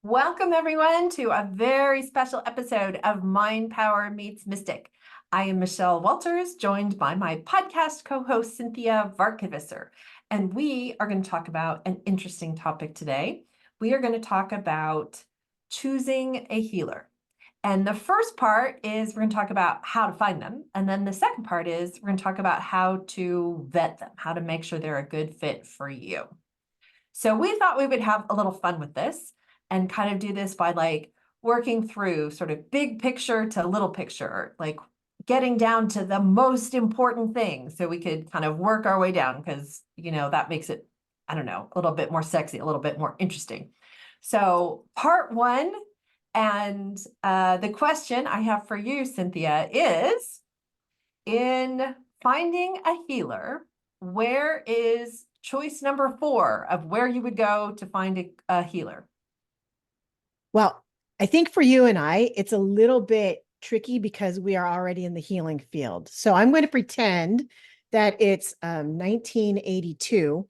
Welcome, everyone, to a very special episode of Mind Power Meets Mystic. I am Michelle Walters, joined by my podcast co-host, Cinthia Varkevisser, and we are going to talk about an interesting topic today. We are going to talk about choosing a healer. And the first part is we're going to talk about how to find them. And then the second part is we're going to talk about how to vet them, how to make sure they're a good fit for you. So we thought we would have a little fun with this and kind of do this by working through sort of big picture to little picture, like getting down to the most important thing. So we could kind of work our way down because, that makes it, I don't know, a little bit more sexy, a little bit more interesting. So part one, and the question I have for you, Cinthia, is in finding a healer, where is choice number 4 of where you would go to find a healer? Well, I think for you and I, it's a little bit tricky because we are already in the healing field. So I'm going to pretend that it's 1982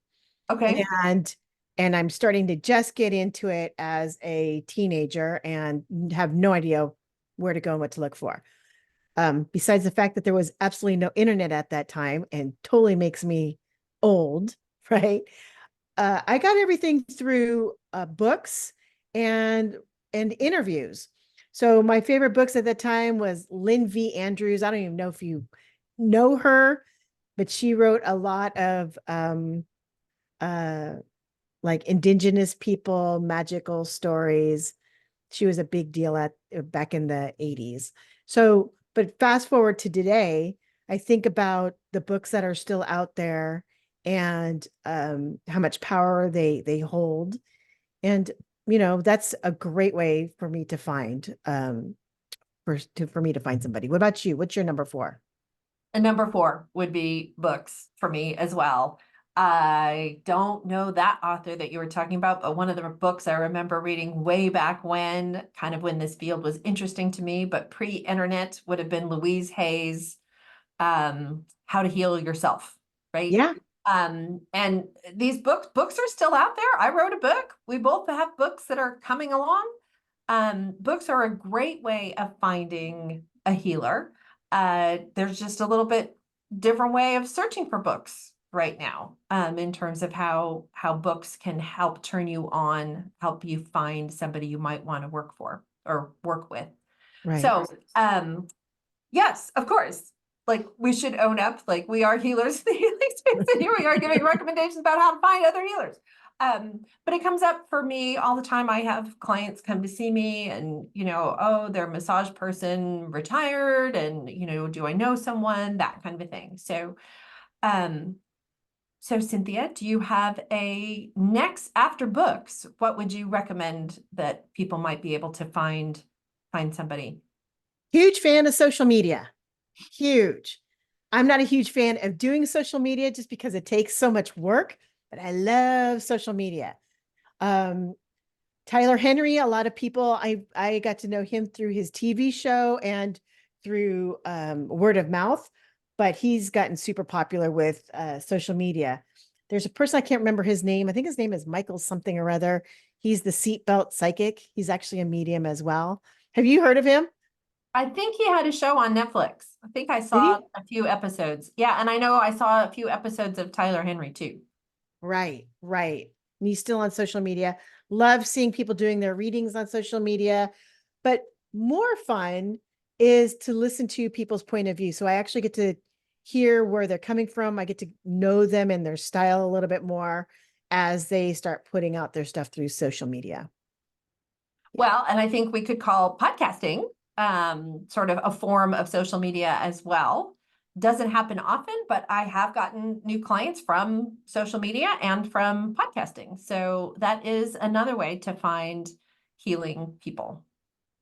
Okay. and I'm starting to just get into it as a teenager and have no idea where to go and what to look for. Besides the fact that there was absolutely no internet at that time and totally makes me old, right? I got everything through books and interviews. So my favorite books at that time was Lynn V. Andrews. I don't even know if you know her, but she wrote a lot of uh, like indigenous people, magical stories. She was a big deal at back in the 80s. So, but fast forward to today, I think about the books that are still out there and how much power they hold. And that's a great way for me to find for me to find somebody. What about you? What's your number 4? And number 4 would be books for me as well. I don't know that author that you were talking about, but one of the books I remember reading way back when, kind of when this field was interesting to me, but pre-internet, would have been Louise Hay's How to Heal Yourself, right? Yeah. And these books are still out there. I wrote a book. We both have books that are coming along. Books are a great way of finding a healer. There's just a little bit different way of searching for books right now, in terms of how books can help turn you on, help you find somebody you might want to work for or work with. Right. So, yes, of course. We should own up, we are healers in the healing space, and here we are giving recommendations about how to find other healers. But it comes up for me all the time. I have clients come to see me and, oh, they're a massage person, retired, and, do I know someone? That kind of a thing. So Cinthia, do you have a next after books? What would you recommend that people might be able to find somebody? Huge fan of social media. Huge. I'm not a huge fan of doing social media just because it takes so much work, but I love social media. Um, Tyler Henry, a lot of people, I got to know him through his TV show and through word of mouth, but he's gotten super popular with social media. There's a person, I can't remember his name. I think his name is Michael something or other. He's the seatbelt psychic. He's actually a medium as well. Have you heard of him? I think he had a show on Netflix. I think I Did saw he? a few episodes. Yeah, and I know I saw a few episodes of Tyler Henry too. Right, right. And he's still on social media. Love seeing people doing their readings on social media. But more fun is to listen to people's point of view. So I actually get to hear where they're coming from. I get to know them and their style a little bit more as they start putting out their stuff through social media. Well, and I think we could call podcasting sort of a form of social media as well. Doesn't happen often, but I have gotten new clients from social media and from podcasting. So that is another way to find healing people.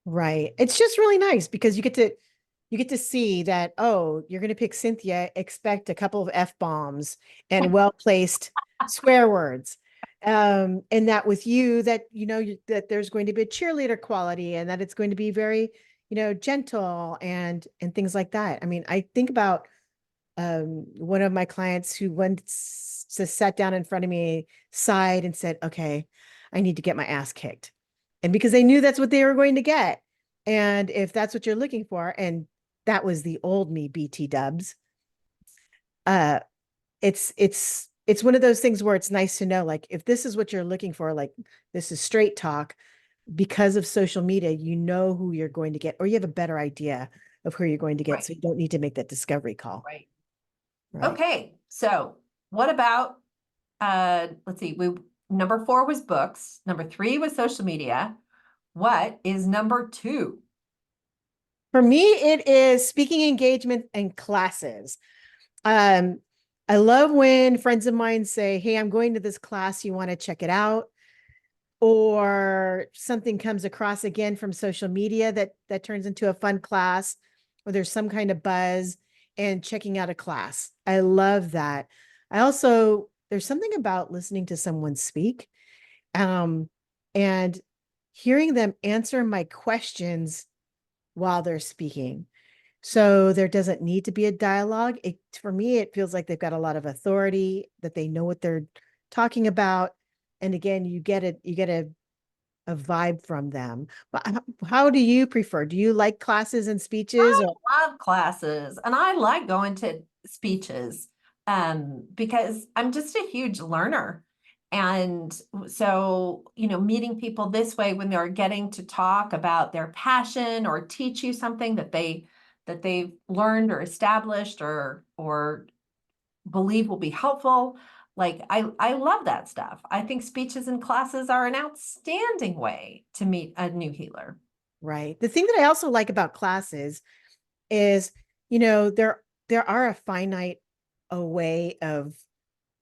Right. It's just really nice because you get to see that, oh, you're going to pick Cinthia, expect a couple of F-bombs and well-placed swear words. And that with you, that, that there's going to be a cheerleader quality and that it's going to be very, gentle and things like that. I mean, I think about one of my clients who once just sat down in front of me, sighed and said, okay, I need to get my ass kicked. And because they knew that's what they were going to get. And if that's what you're looking for, and that was the old me, BT dubs, uh, it's one of those things where it's nice to know, like, if this is what you're looking for, like, this is straight talk. Because of social media, you know who you're going to get, or you have a better idea of who you're going to get. Right, So you don't need to make that discovery call. right. Right. Okay, so what about let's see, we number 4 was books, number 3 was social media. What is number 2? For me, it is speaking engagement and classes. Um, I love when friends of mine say, "Hey, I'm going to this class. You want to check it out?" Or something comes across again from social media that turns into a fun class, or there's some kind of buzz and checking out a class. I love that. I also, there's something about listening to someone speak, um, and hearing them answer my questions while they're speaking. So there doesn't need to be a dialogue. It, for me, it feels like they've got a lot of authority, that they know what they're talking about. And again, you get a vibe from them. But how do you prefer? Do you like classes and speeches? Or Love classes and I like going to speeches because I'm just a huge learner. And so, meeting people this way when they're getting to talk about their passion or teach you something that they've learned or established or believe will be helpful. Like I love that stuff. I think speeches and classes are an outstanding way to meet a new healer. right. The thing that I also like about classes is, there are a finite array of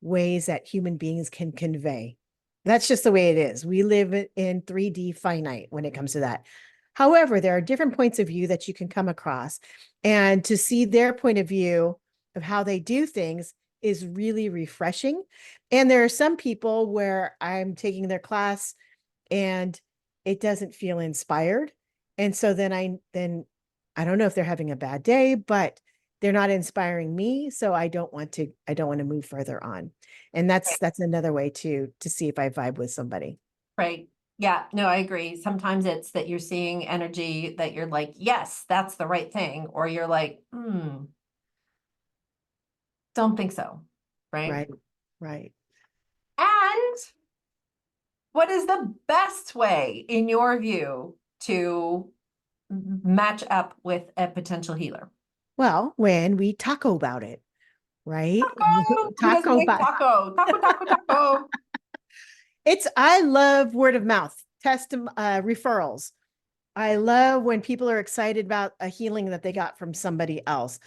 ways that human beings can convey. That's just the way it is. We live in 3D finite when it comes to that. However, there are different points of view that you can come across, and to see their point of view of how they do things is really refreshing. And there are some people where I'm taking their class and it doesn't feel inspired. And so then I don't know if they're having a bad day, but they're not inspiring me. So I don't want to move further on. And that's another way to see if I vibe with somebody. Right. Yeah, no, I agree. Sometimes it's that you're seeing energy that you're like, yes, that's the right thing. Or you're like, don't think so. Right. Right. Right. And what is the best way, in your view, to match up with a potential healer? Well, when we taco about it, right? Taco! Who doesn't Taco like about taco? Taco, taco, taco. I love word of mouth, referrals. I love when people are excited about a healing that they got from somebody else.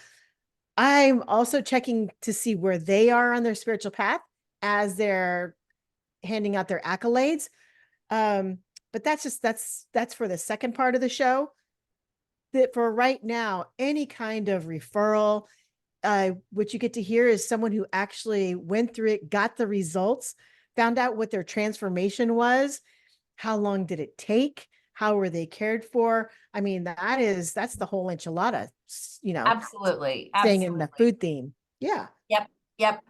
I'm also checking to see where they are on their spiritual path as they're handing out their accolades. Um, but that's for the second part of the show. That for right now, any kind of referral, what you get to hear is someone who actually went through it, got the results, found out what their transformation was, how long did it take, how were they cared for. I mean, that's the whole enchilada, you know, Absolutely. staying in the Absolutely. food theme. Yeah. Yep. Yep.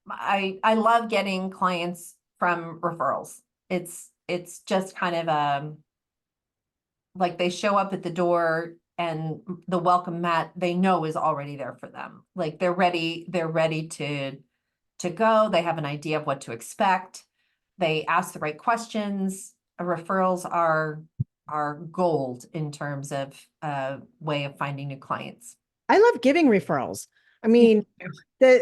I love getting clients from referrals. It's just kind of like they show up at the door and the welcome mat they know is already there for them. Like they're ready to go. They have an idea of what to expect. They ask the right questions. Referrals are gold in terms of a way of finding new clients. I love giving referrals. I Me mean, too.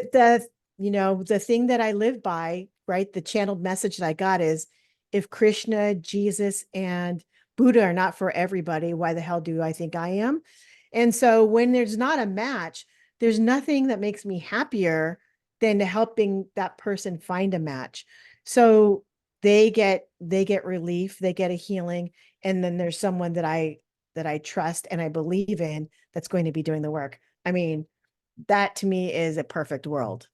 the thing that I live by, right? The channeled message that I got is, if Krishna, Jesus, and Buddha are not for everybody, why the hell do I think I am? And so when there's not a match, there's nothing that makes me happier than helping that person find a match. So they get relief, they get a healing, and then there's someone that I trust and I believe in that's going to be doing the work. I mean, that to me is a perfect world.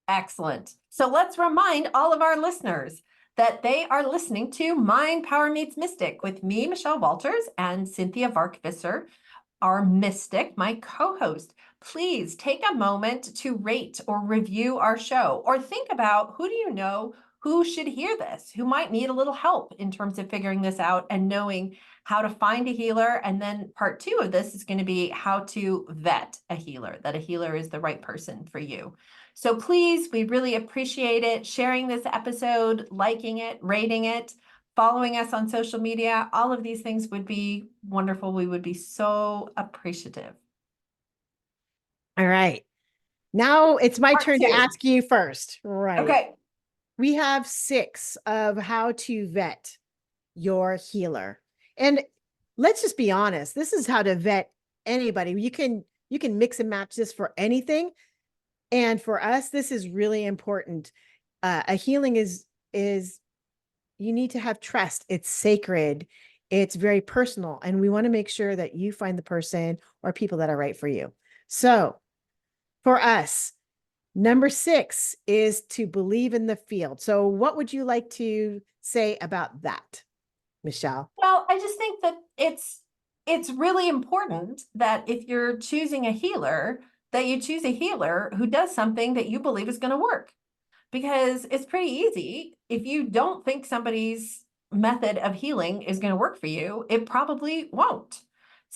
Excellent. So let's remind all of our listeners that they are listening to Mind Power Meets Mystic with me, Michelle Walters, and Cynthia Varkvisser, our mystic, my co-host. Please take a moment to rate or review our show, or think about, who do you know who should hear this, who might need a little help in terms of figuring this out and knowing how to find a healer. And then part two of this is going to be how to vet a healer, that a healer is the right person for you. So please, we really appreciate it. Sharing this episode, liking it, rating it, following us on social media, all of these things would be wonderful. We would be so appreciative. All right. Now it's my Part turn to two. ask you first. Right. Okay. We have 6 of how to vet your healer. And let's just be honest, this is how to vet anybody. You can mix and match this for anything. And for us, this is really important. A healing is you need to have trust. It's sacred. It's very personal. And we want to make sure that you find the person or people that are right for you. So for us, number 6 is to believe in the field. So what would you like to say about that, Michelle? Well, I just think that it's really important that if you're choosing a healer, that you choose a healer who does something that you believe is going to work. Because it's pretty easy. If you don't think somebody's method of healing is going to work for you, it probably won't.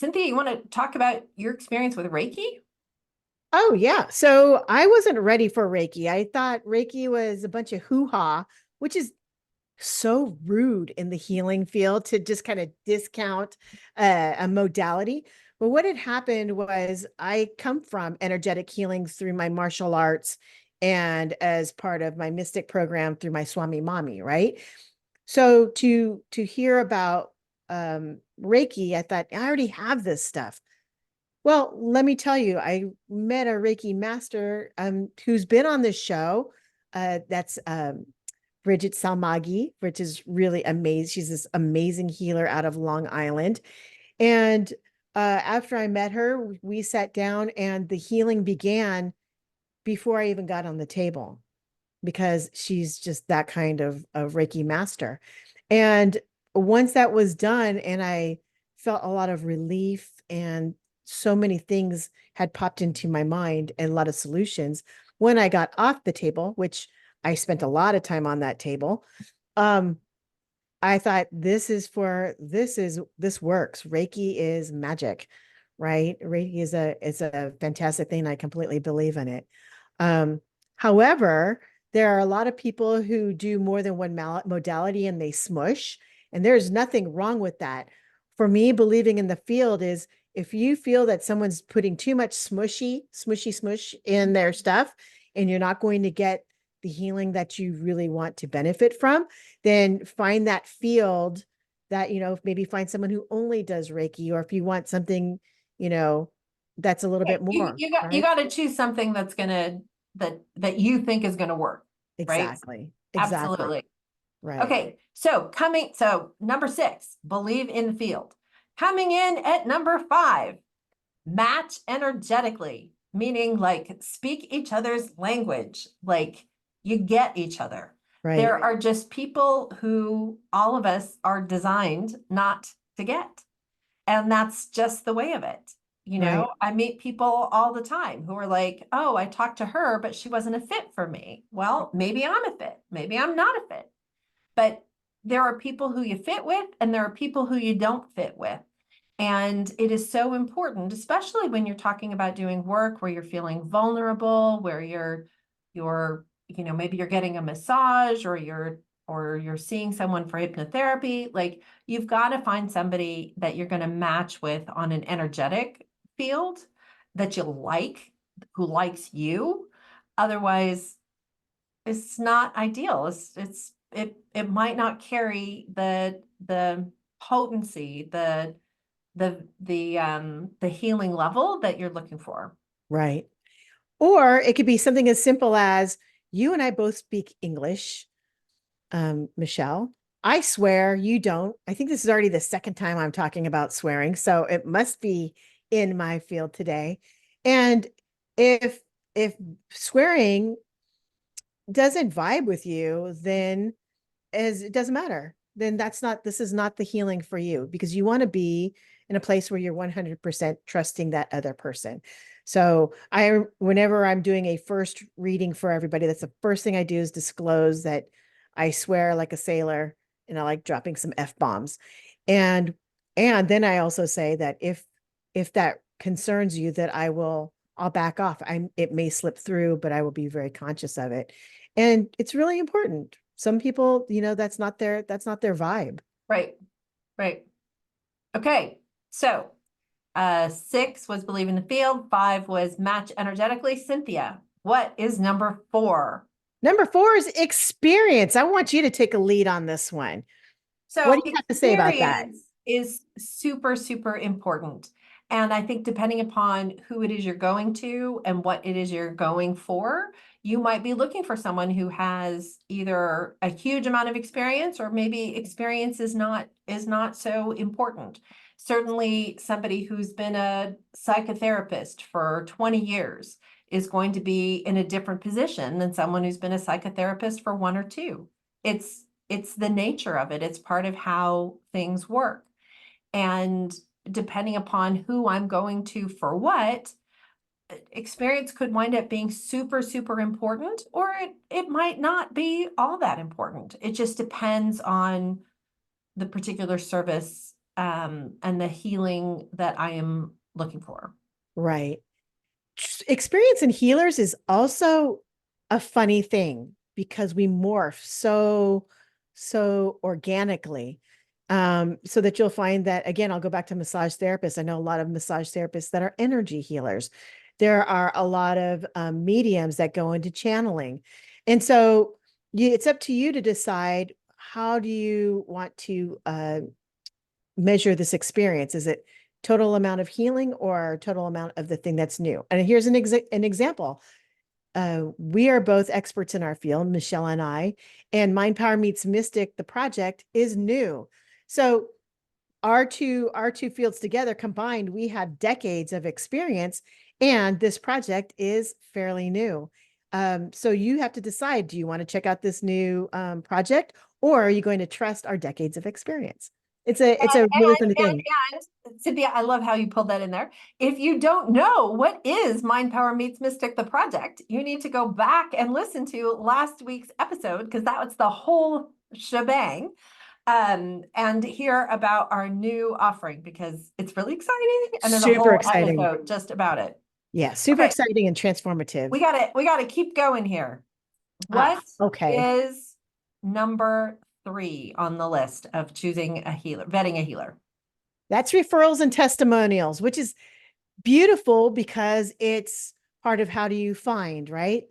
Cinthia, you want to talk about your experience with Reiki? Oh, yeah. So I wasn't ready for Reiki. I thought Reiki was a bunch of hoo-ha, which is so rude in the healing field to just kind of discount a modality. But what had happened was I come from energetic healings through my martial arts and as part of my mystic program through my Swami Mami, right? So to hear about Reiki, I thought I already have this stuff. Well, let me tell you, I met a Reiki master who's been on this show. That's Bridget Salmagi, which is really amazing. She's this amazing healer out of Long Island. And after I met her, we sat down and the healing began before I even got on the table because she's just that kind of Reiki master. And once that was done, and I felt a lot of relief and so many things had popped into my mind and a lot of solutions. When I got off the table, which I spent a lot of time on that table, I thought this works. Reiki is magic, right? Reiki is a fantastic thing. I completely believe in it. However, there are a lot of people who do more than one modality and they smush, and there's nothing wrong with that. For me, believing in the field is if you feel that someone's putting too much smush in their stuff, and you're not going to get the healing that you really want to benefit from, then find that field that, maybe find someone who only does Reiki, or if you want something, that's a little bit You more, you got you right? got to choose something that's gonna that you think is gonna work, right? Exactly. Absolutely. Right. Okay, so number 6, believe in the field. Coming in at number 5, match energetically, meaning like speak each other's language, like you get each other. Right. There are just people who all of us are designed not to get. And that's just the way of it. Right. I meet people all the time who are like, oh, I talked to her, but she wasn't a fit for me. Well, maybe I'm a fit. Maybe I'm not a fit. But there are people who you fit with, and there are people who you don't fit with. And it is so important, especially when you're talking about doing work where you're feeling vulnerable, where you're, maybe you're getting a massage or you're seeing someone for hypnotherapy. Like you've got to find somebody that you're going to match with on an energetic field that you like, who likes you. Otherwise, it's not ideal. It might not carry the potency, the healing level that you're looking for. Right. Or it could be something as simple as you and I both speak English, Michelle. I swear you don't. I think this is already the second time I'm talking about swearing, so it must be in my field today. And if if swearing doesn't vibe with you, then as it doesn't matter. Then this is not the healing for you because you want to be in a place where you're 100% trusting that other person. So whenever I'm doing a first reading for everybody, that's the first thing I do is disclose that I swear like a sailor, and I like dropping some F-bombs. And and then I also say that if that concerns you, that I'll back off. It may slip through, but I will be very conscious of it. And it's really important. Some people, that's not their vibe. Right, right. Okay, so 6 was believe in the field, 5 was match energetically. Cynthia, what is number 4? Number 4 is experience. I want you to take a lead on this one. What do So you have to say about that? experience is super, super important. And I think depending upon who it is you're going to and what it is you're going for, you might be looking for someone who has either a huge amount of experience or maybe experience is not so important. Certainly somebody who's been a psychotherapist for 20 years is going to be in a different position than someone who's been a psychotherapist for 1 or 2. It's the nature of it. It's part of how things work. And depending upon who I'm going to for what, experience could wind up being super, super important, or it might not be all that important. It just depends on the particular service and the healing that I am looking for. Right. Experience in healers is also a funny thing because we morph so organically. So that you'll find that, again, I'll go back to massage therapists. I know a lot of massage therapists that are energy healers. There are a lot of mediums that go into channeling. And so it's up to you to decide, how do you want to measure this experience? Is it total amount of healing or total amount of the thing that's new? And here's an example. We are both experts in our field, Michelle and I, and Mind Power Meets Mystic, the project, is new. So our two fields together combined, we have decades of experience, and this project is fairly new. So you have to decide, do you want to check out this new project, or are you going to trust our decades of experience? It's a really funny thing. And Cynthia, I love how you pulled that in there. If you don't know what is Mind Power Meets Mystic, the project, you need to go back and listen to last week's episode because that was the whole shebang. And hear about our new offering because it's really exciting. And there's a Super whole exciting. episode just about it. Yeah, super Okay, exciting and transformative. we gotta keep going here. Ah, What okay. is number 3 on the list of choosing a healer, vetting a healer? That's referrals and testimonials, which is beautiful because it's part of how do you find, right?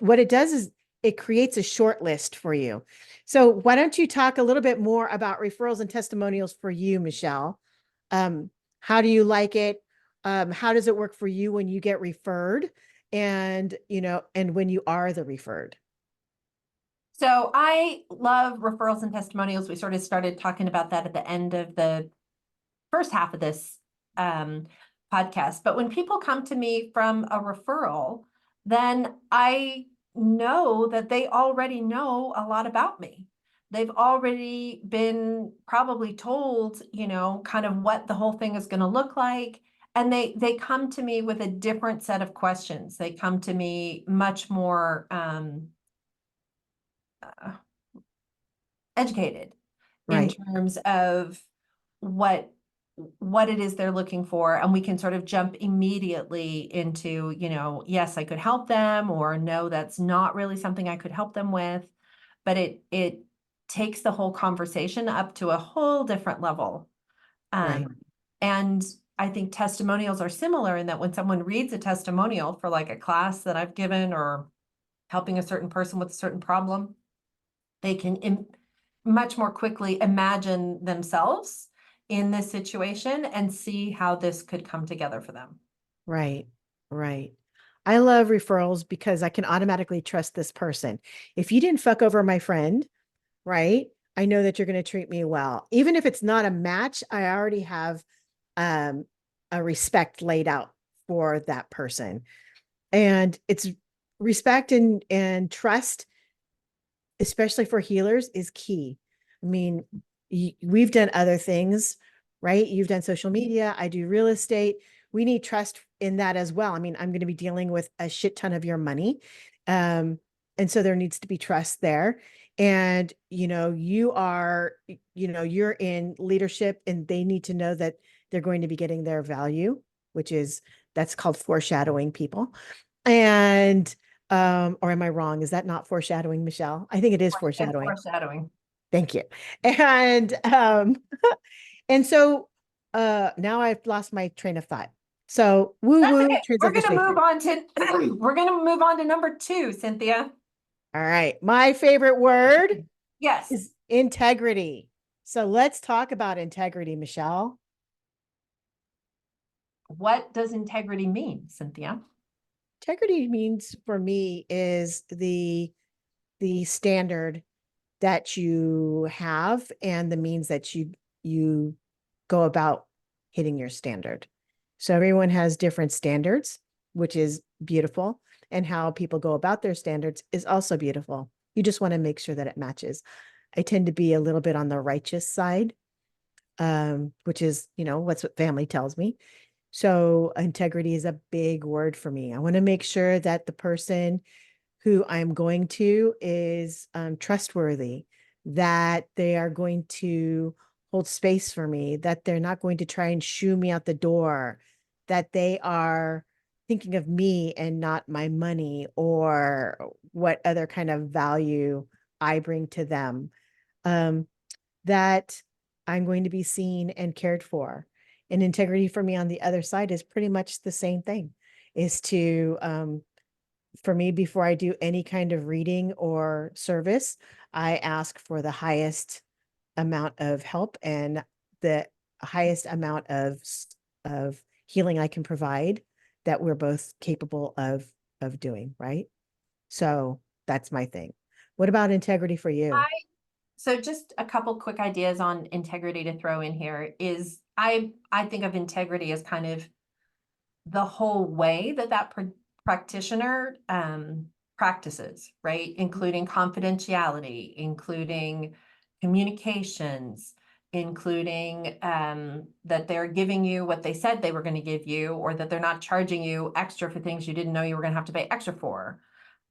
What it does is it creates a short list for you. So why don't you talk a little bit more about referrals and testimonials for you, Michelle? Um, how do you like it? How does it work for you when you get referred? And when you are the referred. So I love referrals and testimonials. We sort of started talking about that at the end of the first half of this um, podcast. But when people come to me from a referral, then I know that they already know a lot about me. They've already been probably told, kind of what the whole thing is going to look like. And they come to me with a different set of questions. They come to me much more uh, educated in Right, terms of what what it is they're looking for, and we can sort of jump immediately into, yes, I could help them, or no, that's not really something I could help them with. But it takes the whole conversation up to a whole different level. right, And I think testimonials are similar in that when someone reads a testimonial for like a class that I've given or helping a certain person with a certain problem, they can much more quickly imagine themselves in this situation and see how this could come together for them. right, right. I love referrals because I can automatically trust this person. If you didn't fuck over my friend, right? I know that you're going to treat me well. Even if it's not a match, I already have um, a respect laid out for that person. And it's respect and trust, especially for healers, is key. I mean, we've done other things, right? You've done social media. I do real estate. We need trust in that as well. I mean, I'm going to be dealing with a shit ton of your money. And so there needs to be trust there. And, you're in leadership and they need to know that they're going to be getting their value, that's called foreshadowing people. And, or am I wrong? Is that not foreshadowing, Michelle? I think it is And foreshadowing. foreshadowing. Thank you. And, and so, now I've lost my train of thought. So woo That's woo okay. We're gonna move transition. on to we're gonna move on to number two, Cynthia. All right. My favorite word Yes. is integrity. So let's talk about integrity, Michelle. What does integrity mean, Cynthia? Integrity means for me is the standard that you have and the means that you go about hitting your standard. So everyone has different standards, which is beautiful, and how people go about their standards is also beautiful. You just want to make sure that it matches. I tend to be a little bit on the righteous side, which is, what's what family tells me. So integrity is a big word for me. I want to make sure that the person who I'm going to is trustworthy, that they are going to hold space for me, that they're not going to try and shoo me out the door, that they are thinking of me and not my money or what other kind of value I bring to them. Um, that I'm going to be seen and cared for. And integrity for me on the other side is pretty much the same thing, is to for me, before I do any kind of reading or service, I ask for the highest amount of help and the highest amount of healing I can provide that we're both capable of doing, right? So that's my thing. What about integrity for you? So just a couple quick ideas on integrity to throw in here is I think of integrity as kind of the whole way that practitioner practices, right? Including confidentiality, including communications, including that they're giving you what they said they were going to give you, or that they're not charging you extra for things you didn't know you were going to have to pay extra for.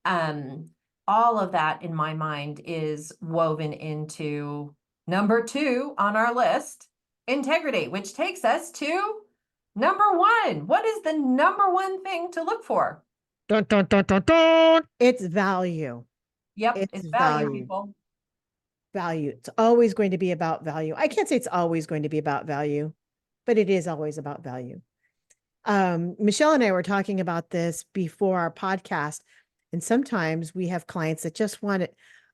Um, all of that in my mind is woven into number two on our list, integrity, which takes us to number one. What is the number one thing to look for? Dun, dun, dun, dun, dun. It's value. Yep, It's it's value, value. people. Value. It's always going to be about value. I can't say it's always going to be about value, but it is always about value. Michelle and I were talking about this before our podcast, and sometimes we have clients that just want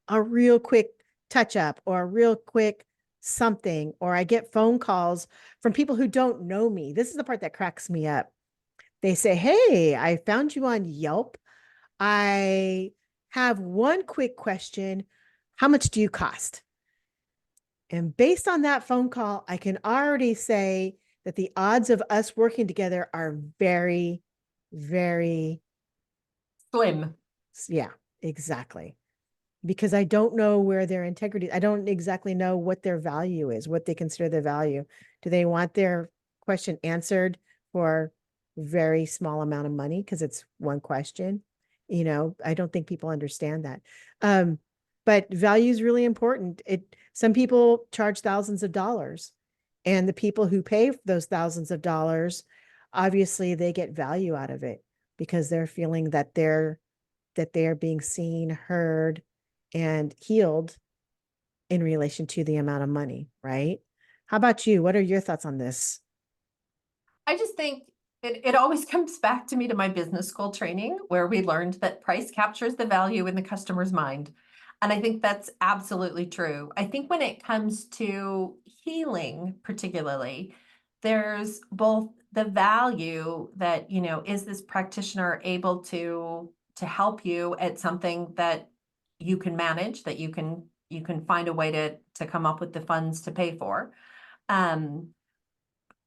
a real quick touch up or a real quick something, or I get phone calls from people who don't know me. This is the part that cracks me up. They say, "Hey, I found you on Yelp. I have one quick question. How much do you cost?" And based on that phone call, I can already say that the odds of us working together are very, very, Slim. yeah, exactly. Because I don't know where their integrity, I don't exactly know what their value is, what they consider their value. Do they want their question answered for very small amount of money because it's one question? I don't think people understand that. Um, but value is really important. Some people charge thousands of dollars, and the people who pay those thousands of dollars, obviously they get value out of it because they're feeling that they are being seen, heard, and healed in relation to the amount of money, right? How about you? What are your thoughts on this? I just think it always comes back to me to my business school training where we learned that price captures the value in the customer's mind. And I think that's absolutely true. I think when it comes to healing, particularly, there's both the value that, is this practitioner able to help you at something that you can manage, that you can find a way to come up with the funds to pay for. Um,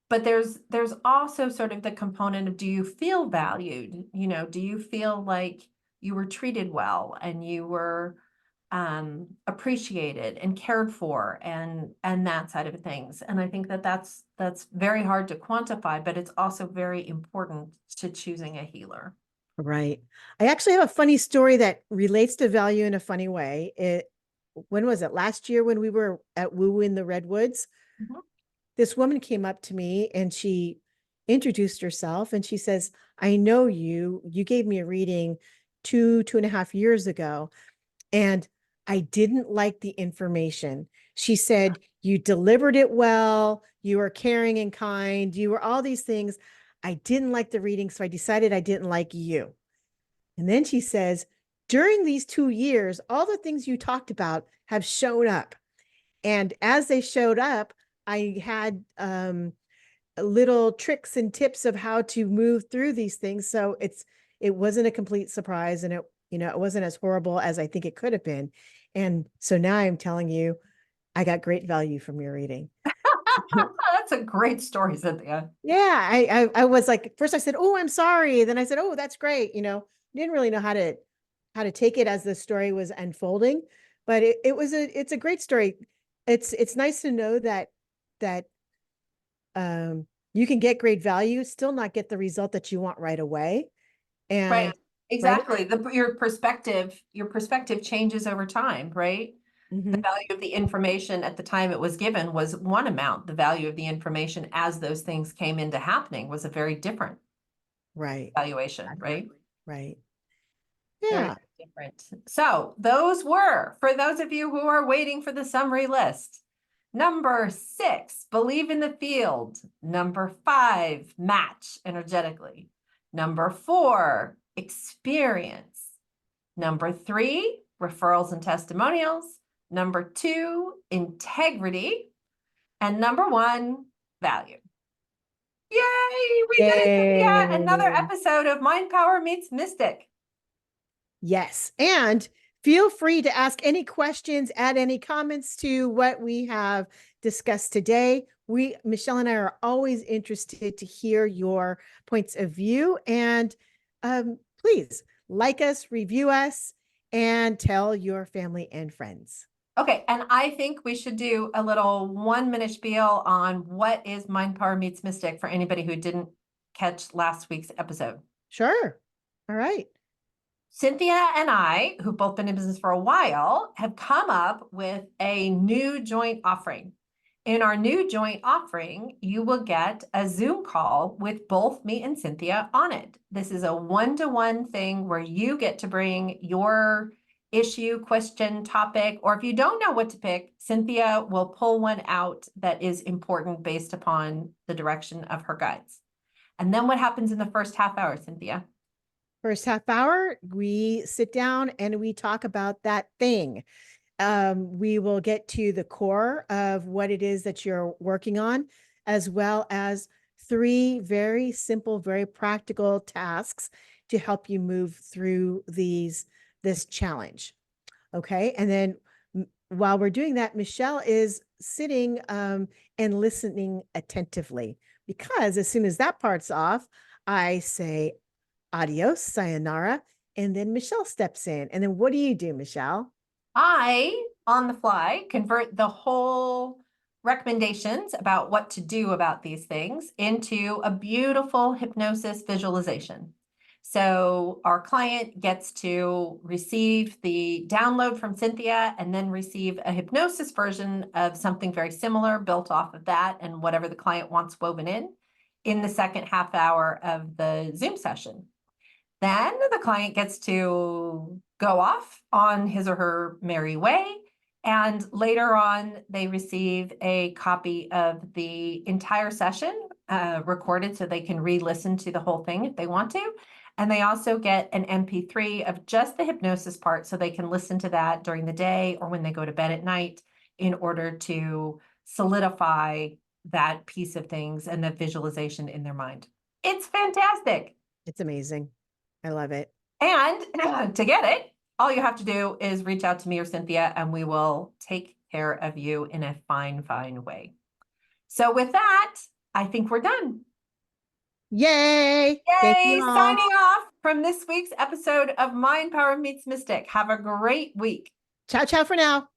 but there's also sort of the component of, do you feel valued? Do you feel like you were treated well and you were appreciated and cared for, and that side of things. And I think that's very hard to quantify, but it's also very important to choosing a healer. Right. I actually have a funny story that relates to value in a funny way. when was it? Last year when we were at Woo in the Redwoods, Mhm. this woman came up to me and she introduced herself and she says, I know you. You gave me a reading 2.5 years ago, and I didn't like the information. She said, you delivered it well, you were caring and kind, you were all these things. I didn't like the reading, so I decided I didn't like you. And then she says, during these 2 years, all the things you talked about have shown up. And as they showed up, I had little tricks and tips of how to move through these things. So it wasn't a complete surprise, and it wasn't as horrible as I think it could have been. And so now I'm telling you, I got great value from your reading. That's a great story, Cynthia. Yeah, I was like, first I said, "Oh, I'm sorry." Then I said, "Oh, that's great." Didn't really know how to take it as the story was unfolding, but it's a great story. It's nice to know that you can get great value, still not get the result that you want right away. Right. And right. Exactly. Your perspective changes over time, right? The Hmm. value of the information at the time it was given was one amount. The value of the information as those things came into happening was a very different Right. valuation, right? Exactly. Right. Very Yeah. different. So those were, for those of you who are waiting for the summary list, number 6, believe in the field. Number 5, match energetically. Number 4, experience. Number 3, referrals and testimonials. Number 2, integrity. And number 1, value. Yay, we did it, Cynthia. Another Yay. episode of Mind Power Meets Mystic. Yes. And feel free to ask any questions, add any comments to what we have discussed today. Michelle and I are always interested to hear your points of view. And please like us, review us, and tell your family and friends. Okay, and I think we should do a little 1-minute spiel on what is Mind Power Meets Mystic for anybody who didn't catch last week's episode. Sure. All right. Cinthia and I, who've both been in business for a while, have come up with a new joint offering. In our new joint offering, you will get a Zoom call with both me and Cinthia on it. This is a one-to-one thing where you get to bring your issue, question, topic, or if you don't know what to pick, Cinthia will pull one out that is important based upon the direction of her guides. And then what happens in the first half hour, Cinthia? First half hour, we sit down and we talk about that thing. We will get to the core of what it is that you're working on, as well as 3 very simple, very practical tasks to help you move through this challenge. Okay. And then while we're doing that, Michelle is sitting and listening attentively, because as soon as that part's off, I say adios, sayonara, and then Michelle steps in. And then what do you do, Michelle? I, on the fly, convert the whole recommendations about what to do about these things into a beautiful hypnosis visualization. So our client gets to receive the download from Cinthia and then receive a hypnosis version of something very similar built off of that and whatever the client wants woven in the second half hour of the Zoom session. Then the client gets to go off on his or her merry way. And later on, they receive a copy of the entire session recorded so they can re-listen to the whole thing if they want to. And they also get an MP3 of just the hypnosis part so they can listen to that during the day or when they go to bed at night in order to solidify that piece of things and the visualization in their mind. It's fantastic. It's amazing. I love it. And to get it, all you have to do is reach out to me or Cinthia, and we will take care of you in a fine, fine way. So with that, I think we're done. Yay. Thank you Yay! all. Signing off from this week's episode of Mind Power Meets Mystic. Have a great week. Ciao, ciao for now.